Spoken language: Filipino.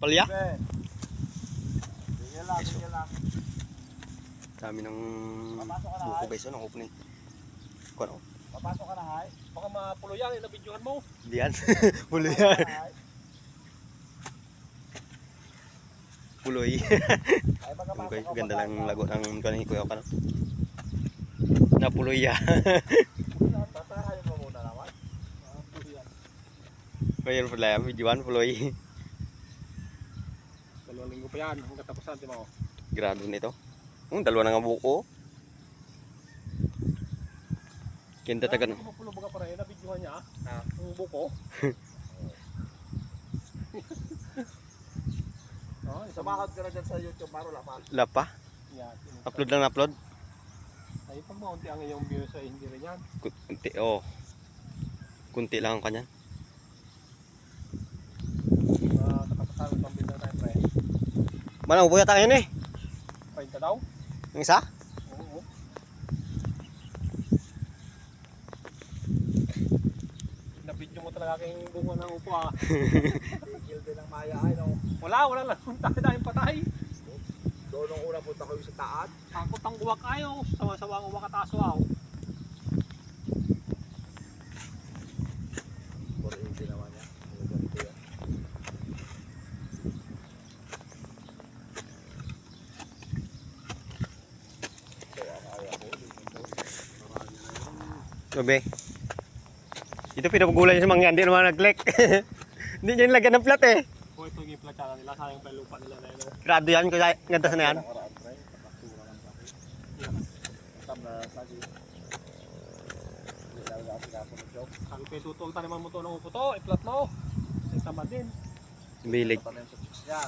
Palya? Bigyan lang, bigyan lang. Dami ng Papasok ka na, buko Hay. guys. Ano opening? Ano? Papasok ka na, Hay. Baka mapulo yan, inabidyohan mo. Diyan. Puloy Papasok yan. ka na, Hay. Puloy. Ay, magkapasok Okay, ka, ganda lang papasok. lago ng kanin kuya ka. Napuloy yan. Tatahayin mo muna naman. Pulo yan. Mayroon pala yan. Videoan puloy. 2 linggo pa yan, hanggang tapusan, di ba ko? Grado nito. Dalawa na nga buko. Kinta taga no. Pulo baga pa rin, inabidyohan niya. Ah. Ang buko. Oh, Sumahod ka na dyan sa YouTube, Maro Laman. Lapa. yan. Upload lang upload. Ay, pag maunti ang iyong views ay hindi rin yan. Kunti oh. Kunti lang ang kanyan. Katapasan ng pambinta tayo, pre. Manang buya tayo eh. Pahinta daw? Ang isa? Oo. Nabidyo mo talaga aking bunga ng upo ah. Tigil din ang maya ay, no? Wala lang. Tayo tayong patay. Doon nung una punta ko yung sa taat. Takot ang uwak ayaw. Sawa-sawa ang uwak at aswaw. 480 naman yan. Yung ganito yan. Kaya ang ayaw ko. Sabi. Ito pinapagulay sa mga hindi naman nag-click. Hindi niya nilagyan ng plat eh. Kung ito yung platsara nila, sayang pa yung lupa nila na yun. Grado yan, kaya ganda sa na yan. Nakaraan, pre. Nakasura lang sa akin. Tam na lagi. Hindi lang ako sinapon ng joke. Sabi ko yung tutulog taniman mo to ng upo to, i-flat mo. Ay tamad din. Bilig. Tanim sa chicks niya.